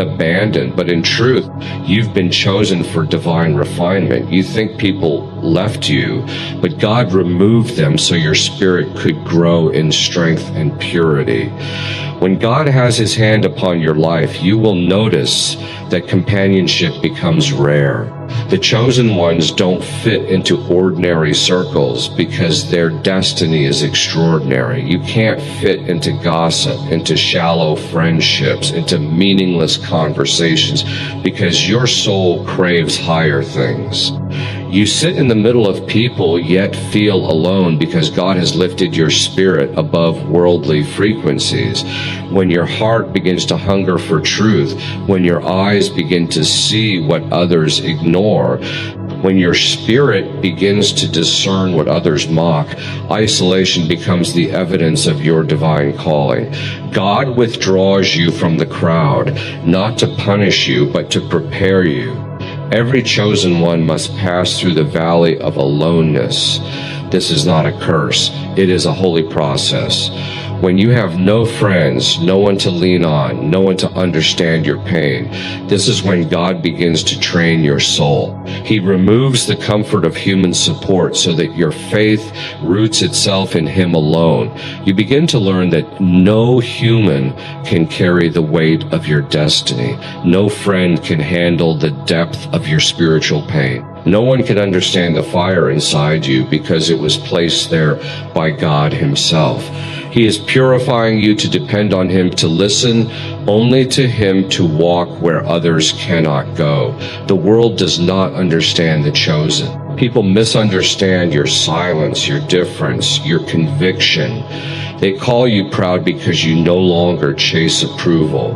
abandoned, but in truth, you've been chosen for divine refinement. You think people left you, but God removed them so your spirit could grow in strength and purity. When God has his hand upon your life, you will notice that companionship becomes rare. The chosen ones don't fit into ordinary circles because their destiny is extraordinary. You can't fit into gossip, into shallow friendships, into meaningless conversations because your soul craves higher things. You sit in the middle of people yet feel alone because God has lifted your spirit above worldly frequencies. When your heart begins to hunger for truth, when your eyes begin to see what others ignore, when your spirit begins to discern what others mock, isolation becomes the evidence of your divine calling. God withdraws you from the crowd, not to punish you, but to prepare you. Every chosen one must pass through the valley of aloneness. This is not a curse. It is a holy process. When you have no friends, no one to lean on, no one to understand your pain, this is when God begins to train your soul. He removes the comfort of human support so that your faith roots itself in Him alone. You begin to learn that no human can carry the weight of your destiny. No friend can handle the depth of your spiritual pain. No one can understand the fire inside you because it was placed there by God Himself. He is purifying you to depend on Him, to listen only to Him, to walk where others cannot go. The world does not understand the chosen. People misunderstand your silence, your difference, your conviction. They call you proud because you no longer chase approval.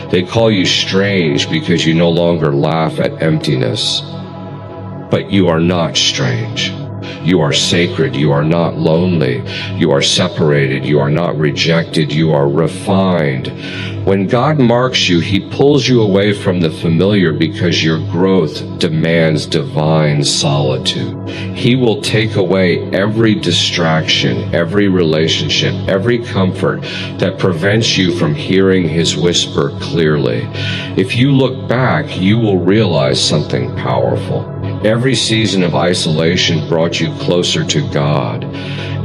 They call you strange because you no longer laugh at emptiness. But you are not strange. You are sacred. You are not lonely. You are separated. You are not rejected. You are refined. When God marks you, He pulls you away from the familiar because your growth demands divine solitude. He will take away every distraction, every relationship, every comfort that prevents you from hearing His whisper clearly. If you look back, you will realize something powerful. Every season of isolation brought you closer to God.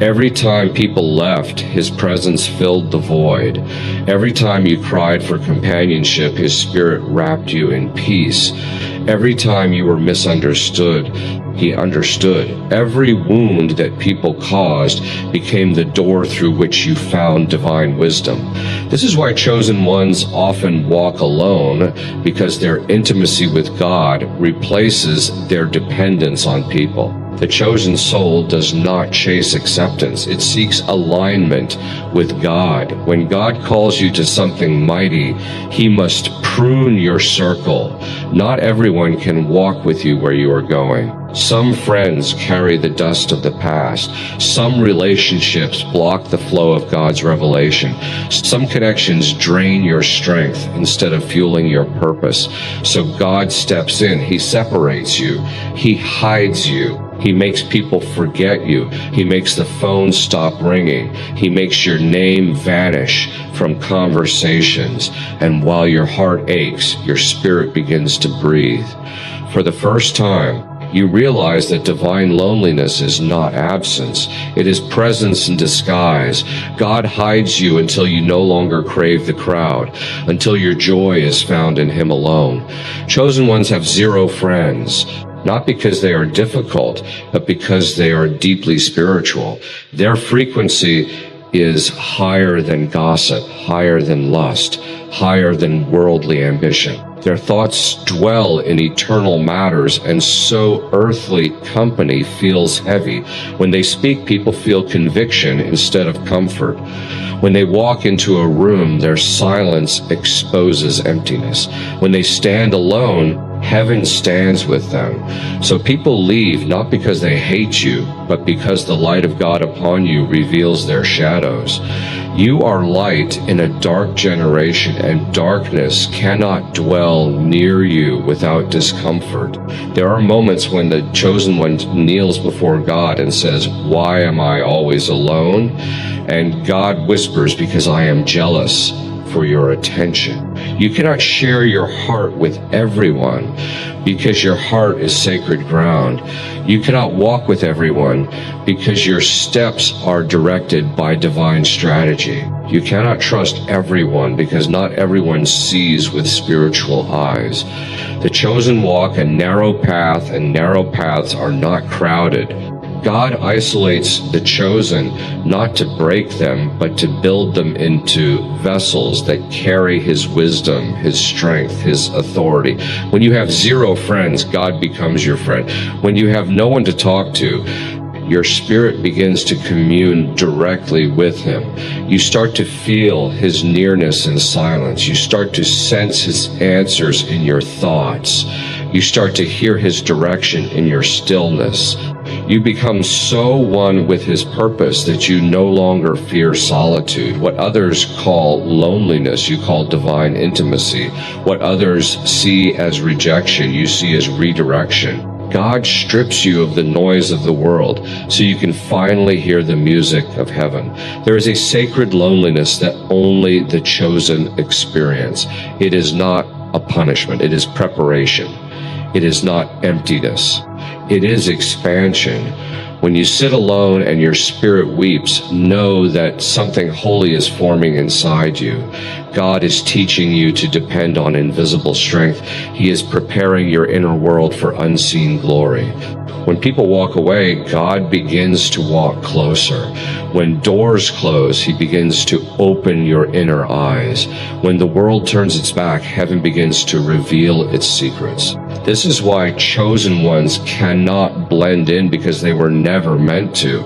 Every time people left, His presence filled the void. Every time you cried for companionship, His Spirit wrapped you in peace. Every time you were misunderstood, He understood. Every wound that people caused became the door through which you found divine wisdom. This is why chosen ones often walk alone, because their intimacy with God replaces their dependence on people. The chosen soul does not chase acceptance. It seeks alignment with God. When God calls you to something mighty, He must prune your circle. Not everyone can walk with you where you are going. Some friends carry the dust of the past. Some relationships block the flow of God's revelation. Some connections drain your strength instead of fueling your purpose. So God steps in. He separates you. He hides you. He makes people forget you. He makes the phone stop ringing. He makes your name vanish from conversations. And while your heart aches, your spirit begins to breathe. For the first time, you realize that divine loneliness is not absence. It is presence in disguise. God hides you until you no longer crave the crowd, until your joy is found in Him alone. Chosen ones have zero friends. Not because they are difficult, but because they are deeply spiritual. Their frequency is higher than gossip, higher than lust, higher than worldly ambition. Their thoughts dwell in eternal matters, and so earthly company feels heavy. When they speak, people feel conviction instead of comfort. When they walk into a room, their silence exposes emptiness. When they stand alone, heaven stands with them. So people leave not because they hate you, but because the light of God upon you reveals their shadows. You are light in a dark generation, and darkness cannot dwell near you without discomfort. There are moments when the chosen one kneels before God and says, "Why am I always alone?" And God whispers, "Because I am jealous for your attention. You cannot share your heart with everyone because your heart is sacred ground. You cannot walk with everyone because your steps are directed by divine strategy. You cannot trust everyone because not everyone sees with spiritual eyes. The chosen walk a narrow path, and narrow paths are not crowded. God isolates the chosen not to break them, but to build them into vessels that carry His wisdom, His strength, His authority. When you have zero friends, God becomes your friend. When you have no one to talk to, your spirit begins to commune directly with Him. You start to feel His nearness in silence. You start to sense His answers in your thoughts. You start to hear His direction in your stillness. You become so one with His purpose that you no longer fear solitude. What others call loneliness, you call divine intimacy. What others see as rejection, you see as redirection. God strips you of the noise of the world so you can finally hear the music of heaven. There is a sacred loneliness that only the chosen experience. It is not a punishment. It is preparation. It is not emptiness. It is expansion. When you sit alone and your spirit weeps, know that something holy is forming inside you. God is teaching you to depend on invisible strength. He is preparing your inner world for unseen glory. When people walk away, God begins to walk closer. When doors close, He begins to open your inner eyes. When the world turns its back, heaven begins to reveal its secrets. This is why chosen ones cannot blend in, because they were never meant to.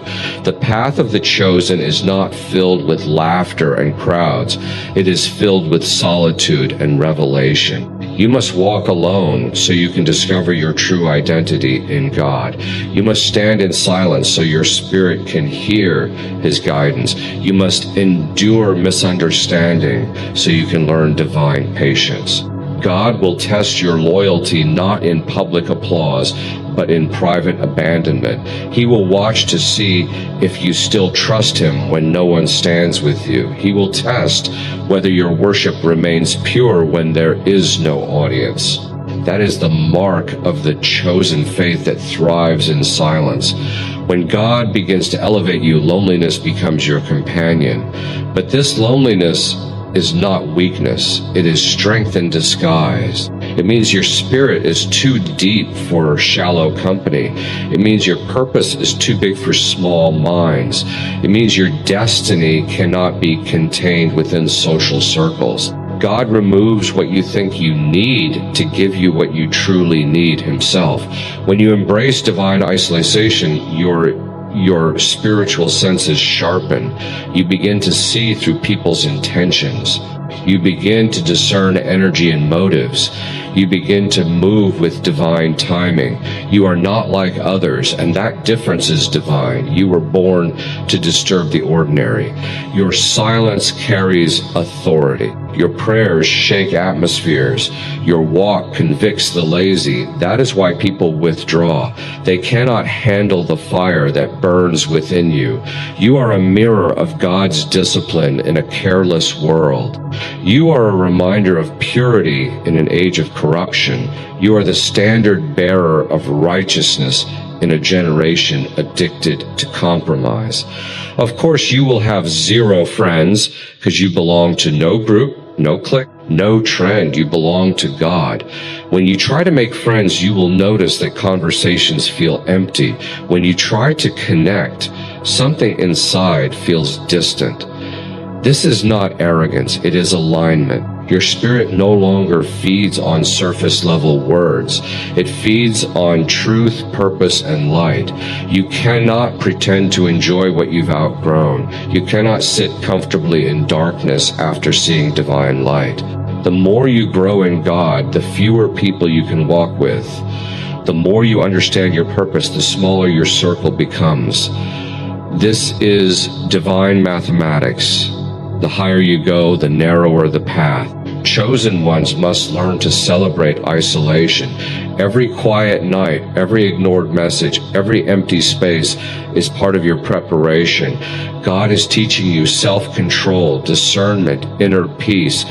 The path of the chosen is not filled with laughter and crowds. It is filled with solitude and revelation. You must walk alone so you can discover your true identity in God. You must stand in silence so your spirit can hear His guidance. You must endure misunderstanding so you can learn divine patience. God will test your loyalty not in public applause, but in private abandonment. He will watch to see if you still trust Him when no one stands with you. He will test whether your worship remains pure when there is no audience. That is the mark of the chosen faith that thrives in silence. When God begins to elevate you, loneliness becomes your companion. But this loneliness is not weakness. It is strength in disguise. It means your spirit is too deep for shallow company. It means your purpose is too big for small minds. It means your destiny cannot be contained within social circles. God removes what you think you need to give you what you truly need Himself. When you embrace divine isolation, your spiritual senses sharpen. You begin to see through people's intentions. You begin to discern energy and motives. You begin to move with divine timing. You are not like others, and that difference is divine. You were born to disturb the ordinary. Your silence carries authority. Your prayers shake atmospheres. Your walk convicts the lazy. That is why people withdraw. They cannot handle the fire that burns within you. You are a mirror of God's discipline in a careless world. You are a reminder of purity in an age of corruption. You are the standard bearer of righteousness in a generation addicted to compromise. Of course, you will have zero friends because you belong to no group, no clique, no trend. You belong to God. When you try to make friends, you will notice that conversations feel empty. When you try to connect, something inside feels distant. This is not arrogance, it is alignment. Your spirit no longer feeds on surface level words. It feeds on truth, purpose, and light. You cannot pretend to enjoy what you've outgrown. You cannot sit comfortably in darkness after seeing divine light. The more you grow in God, the fewer people you can walk with. The more you understand your purpose, the smaller your circle becomes. This is divine mathematics. The higher you go, the narrower the path. Chosen ones must learn to celebrate isolation. Every quiet night, every ignored message, every empty space is part of your preparation. God is teaching you self-control, discernment, inner peace.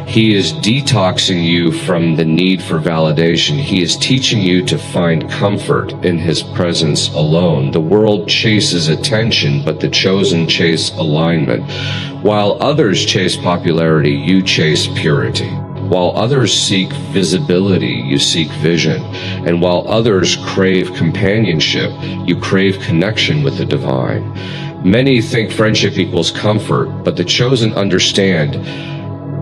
He is detoxing you from the need for validation. He is teaching you to find comfort in His presence alone. The world chases attention, but the chosen chase alignment. While others chase popularity, you chase purity. While others seek visibility, you seek vision. And while others crave companionship, you crave connection with the divine. Many think friendship equals comfort, but the chosen understand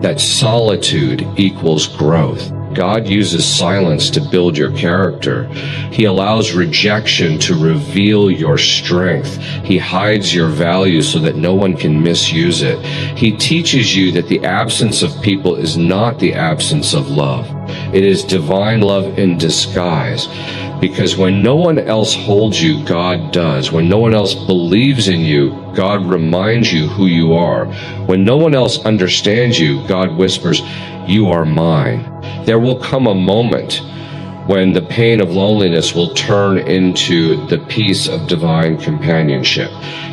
that solitude equals growth. God uses silence to build your character. He allows rejection to reveal your strength. He hides your value so that no one can misuse it. He teaches you that the absence of people is not the absence of love. It is divine love in disguise. Because when no one else holds you, God does. When no one else believes in you, God reminds you who you are. When no one else understands you, God whispers, "You are mine." There will come a moment when the pain of loneliness will turn into the peace of divine companionship.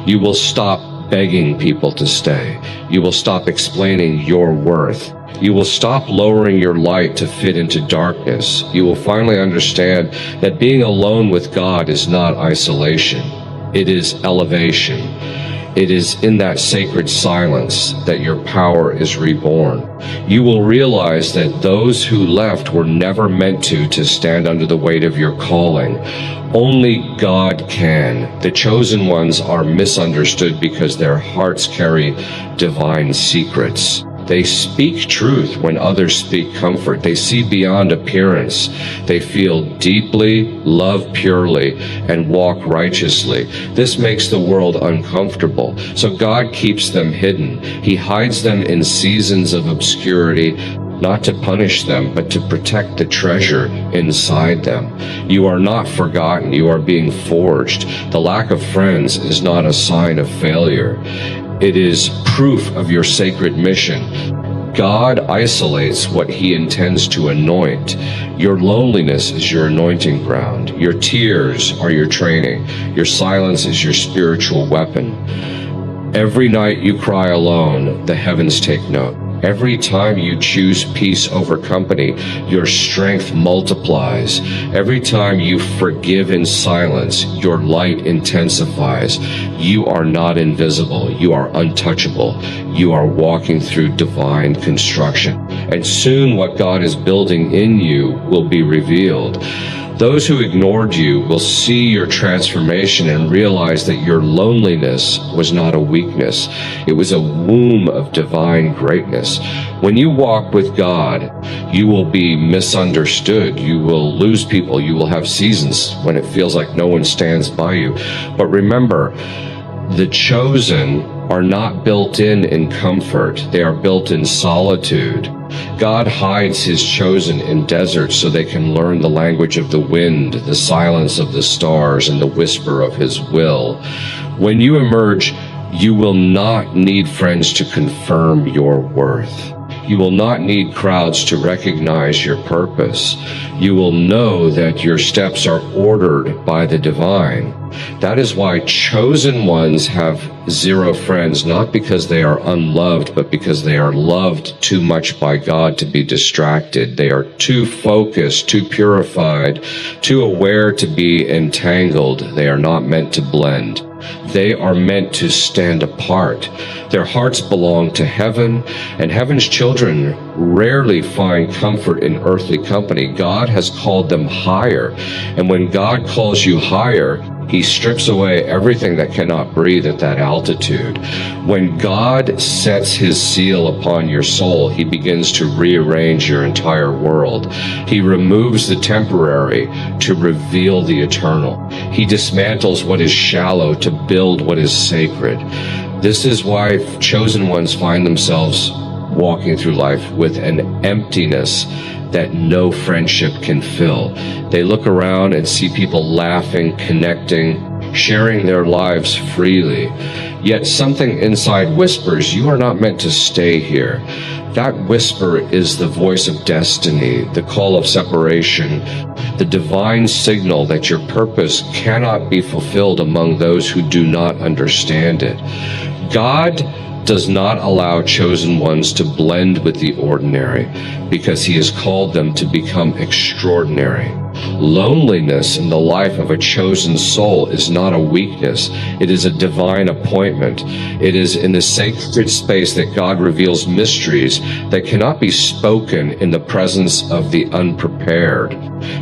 You will stop begging people to stay. You will stop explaining your worth. You will stop lowering your light to fit into darkness. You will finally understand that being alone with God is not isolation. It is elevation. It is in that sacred silence that your power is reborn. You will realize that those who left were never meant to stand under the weight of your calling. Only God can. The chosen ones are misunderstood because their hearts carry divine secrets. They speak truth when others speak comfort. They see beyond appearance. They feel deeply, love purely, and walk righteously. This makes the world uncomfortable. So God keeps them hidden. He hides them in seasons of obscurity, not to punish them, but to protect the treasure inside them. You are not forgotten. You are being forged. The lack of friends is not a sign of failure. It is proof of your sacred mission. God isolates what He intends to anoint. Your loneliness is your anointing ground. Your tears are your training. Your silence is your spiritual weapon. Every night you cry alone, the heavens take note. Every time you choose peace over company, your strength multiplies. Every time you forgive in silence, your light intensifies. You are not invisible. You are untouchable. You are walking through divine construction. And soon what God is building in you will be revealed. Those who ignored you will see your transformation and realize that your loneliness was not a weakness. It was a womb of divine greatness. When you walk with God, you will be misunderstood. You will lose people. You will have seasons when it feels like no one stands by you. But remember, the chosen are not built in comfort. They are built in solitude. God hides His chosen in deserts so they can learn the language of the wind, the silence of the stars, and the whisper of His will. When you emerge, you will not need friends to confirm your worth. You will not need crowds to recognize your purpose. You will know that your steps are ordered by the divine. That is why chosen ones have zero friends, not because they are unloved, but because they are loved too much by God to be distracted. They are too focused, too purified, too aware to be entangled. They are not meant to blend. They are meant to stand apart. Their hearts belong to heaven, and heaven's children rarely find comfort in earthly company. God has called them higher, and when God calls you higher, He strips away everything that cannot breathe at that altitude. When God sets His seal upon your soul, He begins to rearrange your entire world. He removes the temporary to reveal the eternal. He dismantles what is shallow to build what is sacred. This is why chosen ones find themselves walking through life with an emptiness that no friendship can fill. They look around and see people laughing, connecting, sharing their lives freely. Yet something inside whispers, you are not meant to stay here. That whisper is the voice of destiny, the call of separation, the divine signal that your purpose cannot be fulfilled among those who do not understand it. God does not allow chosen ones to blend with the ordinary because he has called them to become extraordinary. Loneliness in the life of a chosen soul is not a weakness. It is a divine appointment. It is in the sacred space that God reveals mysteries that cannot be spoken in the presence of the unprepared.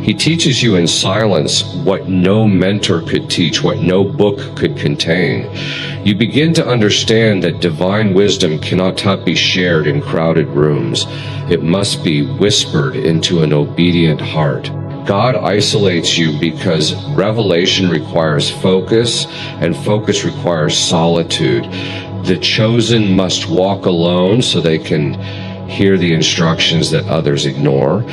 He teaches you in silence what no mentor could teach, what no book could contain. You begin to understand that divine wisdom cannot be shared in crowded rooms. It must be whispered into an obedient heart. God isolates you because revelation requires focus, and focus requires solitude. The chosen must walk alone so they can hear the instructions that others ignore.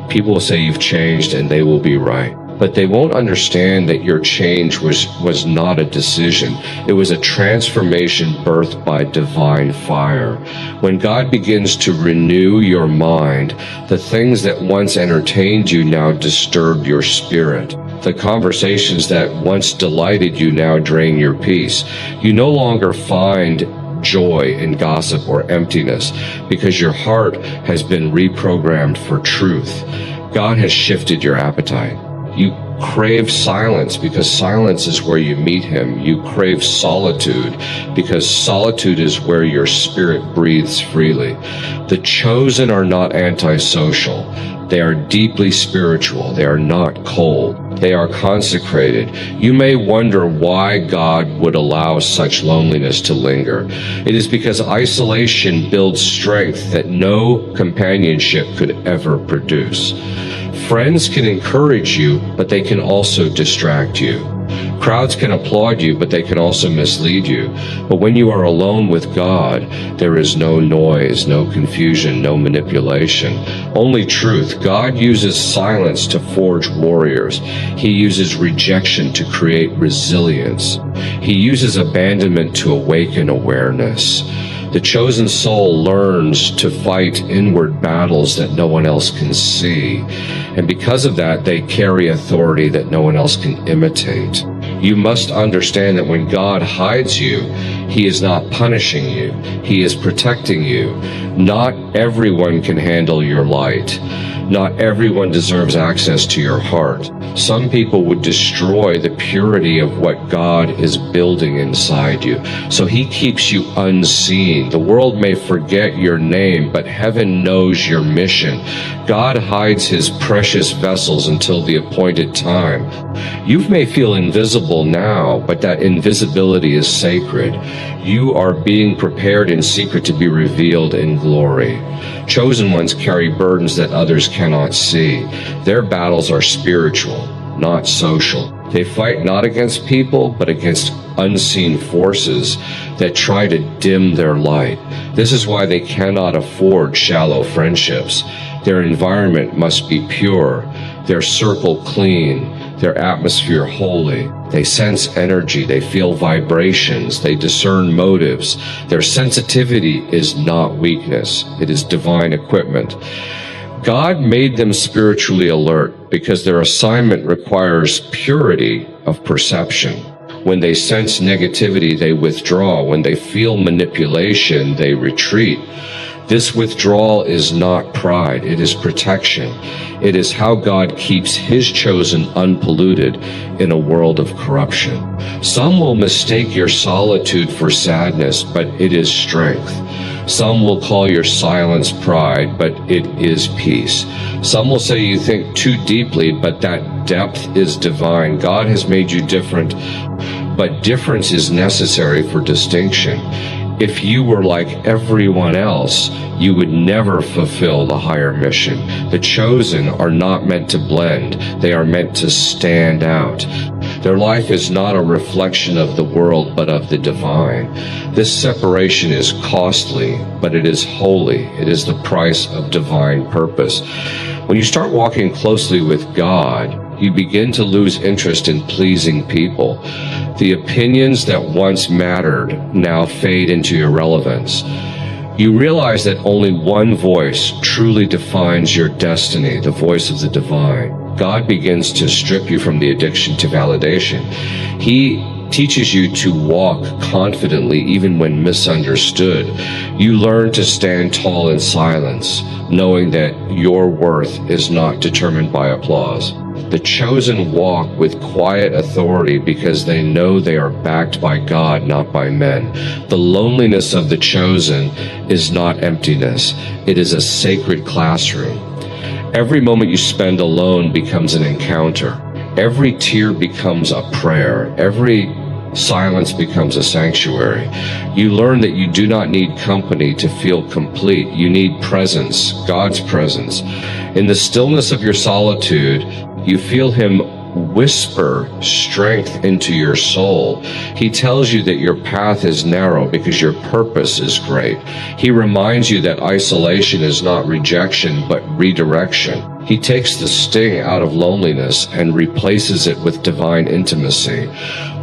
People will say you've changed, and they will be right. But they won't understand that your change was not a decision. It was a transformation birthed by divine fire. When God begins to renew your mind, the things that once entertained you now disturb your spirit. The conversations that once delighted you now drain your peace. You no longer find joy in gossip or emptiness because your heart has been reprogrammed for truth. God has shifted your appetite. You crave silence because silence is where you meet him. You crave solitude because solitude is where your spirit breathes freely. The chosen are not antisocial. They are deeply spiritual. They are not cold. They are consecrated. You may wonder why God would allow such loneliness to linger. It is because isolation builds strength that no companionship could ever produce. Friends can encourage you, but they can also distract you. Crowds can applaud you, but they can also mislead you. But when you are alone with God, there is no noise, no confusion, no manipulation. Only truth. God uses silence to forge warriors. He uses rejection to create resilience. He uses abandonment to awaken awareness. The chosen soul learns to fight inward battles that no one else can see. And because of that, they carry authority that no one else can imitate. You must understand that when God hides you, he is not punishing you. He is protecting you. Not everyone can handle your light. Not everyone deserves access to your heart. Some people would destroy the purity of what God is building inside you. So he keeps you unseen. The world may forget your name, but heaven knows your mission. God hides his precious vessels until the appointed time. You may feel invisible now, but that invisibility is sacred. You are being prepared in secret to be revealed in glory. Chosen ones carry burdens that others cannot see. Their battles are spiritual, not social. They fight not against people, but against unseen forces that try to dim their light. This is why they cannot afford shallow friendships. Their environment must be pure, their circle clean, their atmosphere holy. They sense energy, they feel vibrations, they discern motives. Their sensitivity is not weakness, it is divine equipment. God made them spiritually alert because their assignment requires purity of perception. When they sense negativity, they withdraw. When they feel manipulation, they retreat. This withdrawal is not pride, it is protection. It is how God keeps his chosen unpolluted in a world of corruption. Some will mistake your solitude for sadness, but it is strength. Some will call your silence pride, but it is peace. Some will say you think too deeply, but that depth is divine. God has made you different, but difference is necessary for distinction. If you were like everyone else, you would never fulfill the higher mission. The chosen are not meant to blend. They are meant to stand out. Their life is not a reflection of the world, but of the divine. This separation is costly, but it is holy. It is the price of divine purpose. When you start walking closely with God, you begin to lose interest in pleasing people. The opinions that once mattered now fade into irrelevance. You realize that only one voice truly defines your destiny, the voice of the divine. God begins to strip you from the addiction to validation. He teaches you to walk confidently even when misunderstood. You learn to stand tall in silence, knowing that your worth is not determined by applause. The chosen walk with quiet authority because they know they are backed by God, not by men. The loneliness of the chosen is not emptiness. It is a sacred classroom. Every moment you spend alone becomes an encounter. Every tear becomes a prayer. Every silence becomes a sanctuary. You learn that you do not need company to feel complete. You need presence, God's presence. In the stillness of your solitude, you feel Him whisper strength into your soul. He tells you that your path is narrow because your purpose is great. He reminds you that isolation is not rejection, but redirection. He takes the sting out of loneliness and replaces it with divine intimacy.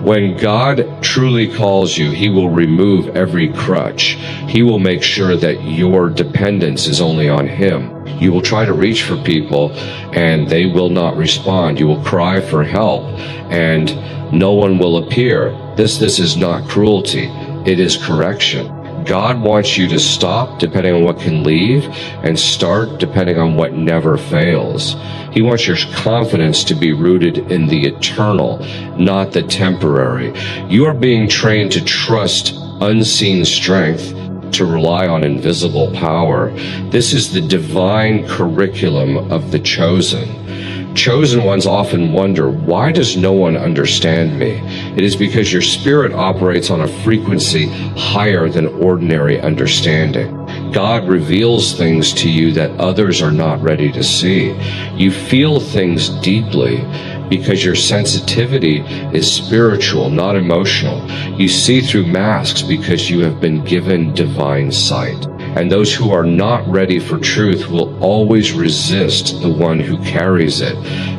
When God truly calls you, He will remove every crutch. He will make sure that your dependence is only on Him. You will try to reach for people and they will not respond. You will cry for help and no one will appear. This is not cruelty. It is correction. God wants you to stop depending on what can leave and start depending on what never fails. He wants your confidence to be rooted in the eternal, not the temporary. You are being trained to trust unseen strength, to rely on invisible power. This is the divine curriculum of the chosen. Chosen ones often wonder, why does no one understand me? It is because your spirit operates on a frequency higher than ordinary understanding. God reveals things to you that others are not ready to see. You feel things deeply because your sensitivity is spiritual, not emotional. You see through masks because you have been given divine sight. And those who are not ready for truth will always resist the one who carries it.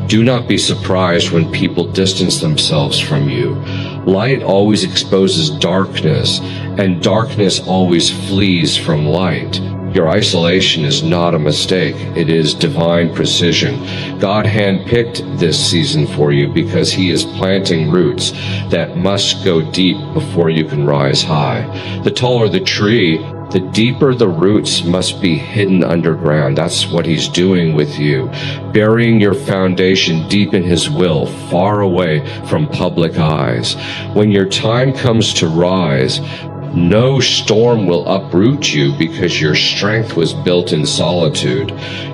Do not be surprised when people distance themselves from you. Light always exposes darkness, and darkness always flees from light. Your isolation is not a mistake. It is divine precision. God handpicked this season for you because He is planting roots that must go deep before you can rise high. The taller the tree, the deeper the roots must be hidden underground. That's what He's doing with you. Burying your foundation deep in His will, far away from public eyes. When your time comes to rise, no storm will uproot you because your strength was built in solitude.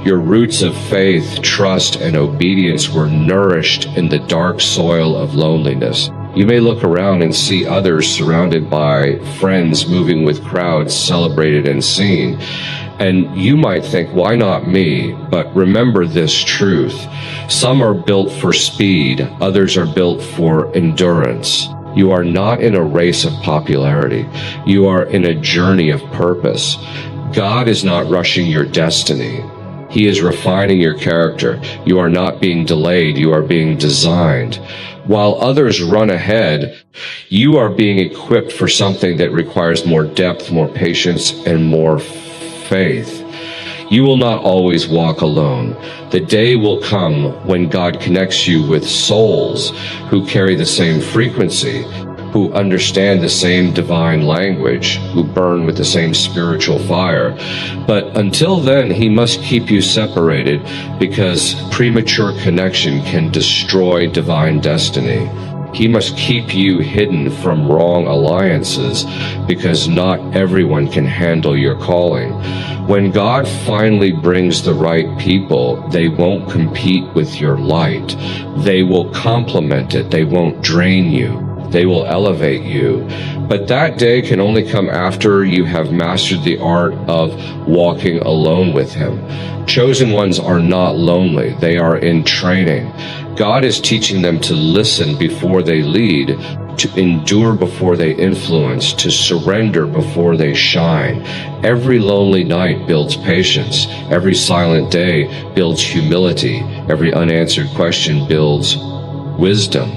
Your roots of faith, trust, and obedience were nourished in the dark soil of loneliness. You may look around and see others surrounded by friends moving with crowds celebrated and seen. And you might think, why not me? But remember this truth. Some are built for speed, others are built for endurance. You are not in a race of popularity. You are in a journey of purpose. God is not rushing your destiny. He is refining your character. You are not being delayed. You are being designed. While others run ahead, you are being equipped for something that requires more depth, more patience, and more faith. You will not always walk alone. The day will come when God connects you with souls who carry the same frequency, who understand the same divine language, who burn with the same spiritual fire. But until then, He must keep you separated because premature connection can destroy divine destiny. He must keep you hidden from wrong alliances because not everyone can handle your calling. When God finally brings the right people, they won't compete with your light. They will complement it. They won't drain you. They will elevate you. But that day can only come after you have mastered the art of walking alone with Him. Chosen ones are not lonely. They are in training. God is teaching them to listen before they lead, to endure before they influence, to surrender before they shine. Every lonely night builds patience. Every silent day builds humility. Every unanswered question builds wisdom.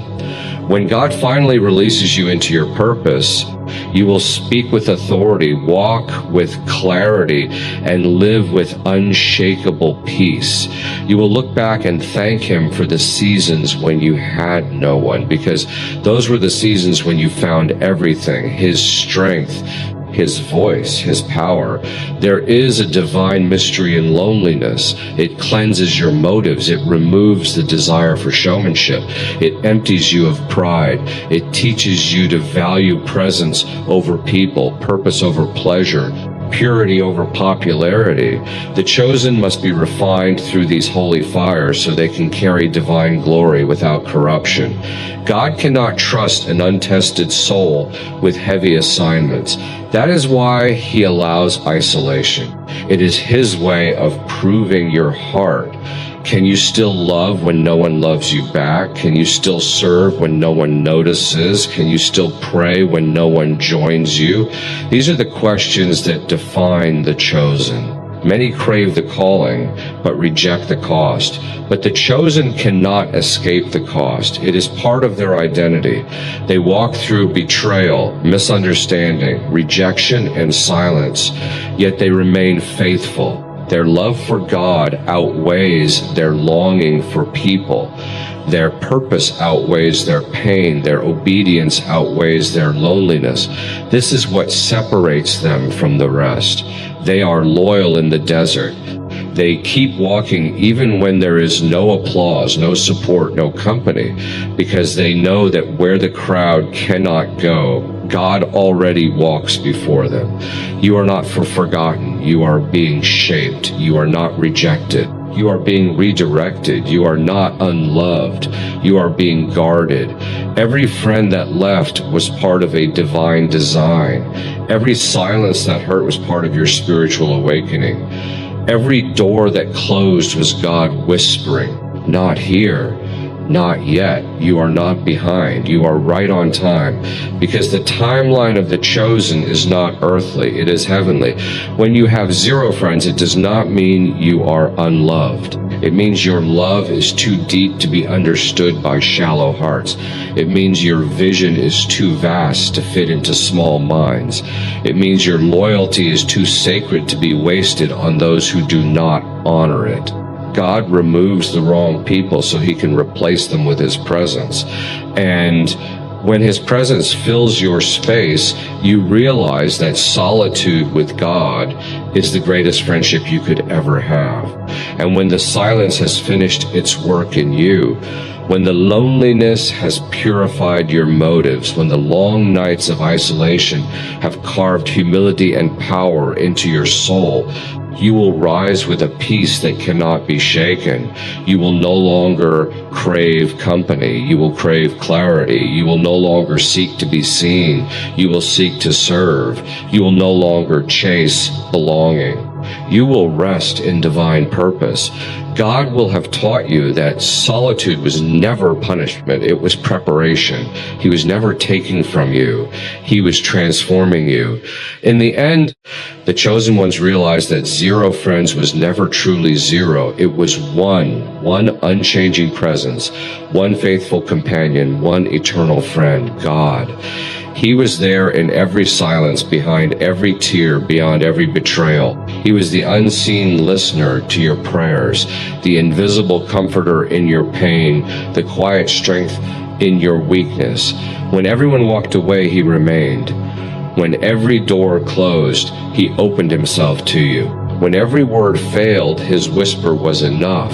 When God finally releases you into your purpose, You will speak with authority, walk with clarity, and live with unshakable peace. You will look back and thank Him for the seasons when you had no one, because those were the seasons when you found everything: His strength, His voice, His power. There is a divine mystery in loneliness. It cleanses your motives. It removes the desire for showmanship. It empties you of pride. It teaches you to value presence over people, purpose over pleasure, purity over popularity. The chosen must be refined through these holy fires so they can carry divine glory without corruption. God cannot trust an untested soul with heavy assignments. That is why He allows isolation. It is His way of proving your heart. Can you still love when no one loves you back? Can you still serve when no one notices? Can you still pray when no one joins you? These are the questions that define the chosen. Many crave the calling, but reject the cost. But the chosen cannot escape the cost. It is part of their identity. They walk through betrayal, misunderstanding, rejection, and silence, yet they remain faithful. Their love for God outweighs their longing for people. Their purpose outweighs their pain. Their obedience outweighs their loneliness. This is what separates them from the rest. They are loyal in the desert. They keep walking even when there is no applause, no support, no company, because they know that where the crowd cannot go, God already walks before them. You are not forgotten. You are being shaped. You are not rejected. You are being redirected. You are not unloved. You are being guarded. Every friend that left was part of a divine design. Every silence that hurt was part of your spiritual awakening. Every door that closed was God whispering, "Not here. Not yet. You are not behind. You are right on time." Because the timeline of the chosen is not earthly, it is heavenly. When you have zero friends, it does not mean you are unloved. It means your love is too deep to be understood by shallow hearts. It means your vision is too vast to fit into small minds. It means your loyalty is too sacred to be wasted on those who do not honor it. God removes the wrong people so He can replace them with His presence. And when His presence fills your space, you realize that solitude with God is the greatest friendship you could ever have. And when the silence has finished its work in you, when the loneliness has purified your motives, when the long nights of isolation have carved humility and power into your soul, you will rise with a peace that cannot be shaken. You will no longer crave company. You will crave clarity. You will no longer seek to be seen. You will seek to serve. You will no longer chase belonging. You will rest in divine purpose. God will have taught you that solitude was never punishment. It was preparation. He was never taking from you. He was transforming you. In the end, the chosen ones realized that zero friends was never truly zero. It was one unchanging presence, one faithful companion, one eternal friend, God. He was there in every silence, behind every tear, beyond every betrayal. He was the unseen listener to your prayers, the invisible comforter in your pain, the quiet strength in your weakness. When everyone walked away, He remained. When every door closed, He opened Himself to you. When every word failed, His whisper was enough.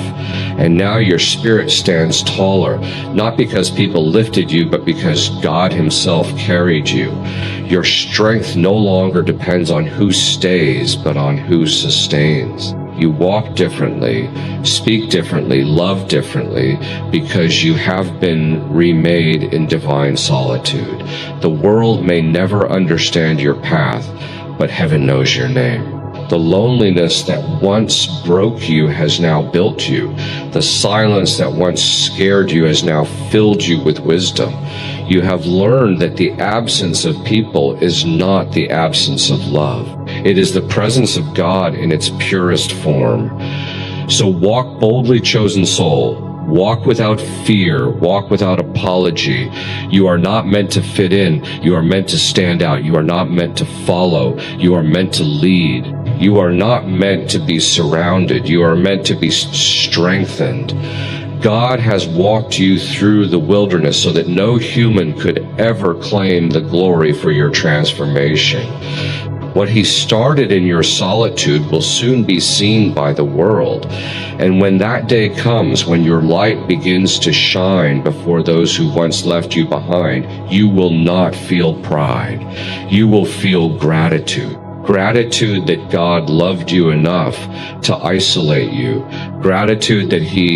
And now your spirit stands taller, not because people lifted you, but because God Himself carried you. Your strength no longer depends on who stays, but on who sustains. You walk differently, speak differently, love differently, because you have been remade in divine solitude. The world may never understand your path, but heaven knows your name. The loneliness that once broke you has now built you. The silence that once scared you has now filled you with wisdom. You have learned that the absence of people is not the absence of love. It is the presence of God in its purest form. So walk boldly, chosen soul. Walk without fear. Walk without apology. You are not meant to fit in. You are meant to stand out. You are not meant to follow. You are meant to lead. You are not meant to be surrounded. You are meant to be strengthened. God has walked you through the wilderness so that no human could ever claim the glory for your transformation. What he started in your solitude will soon be seen by the world. And when that day comes, when your light begins to shine before those who once left you behind, you will not feel pride. You will feel gratitude. Gratitude that God loved you enough to isolate you. Gratitude that he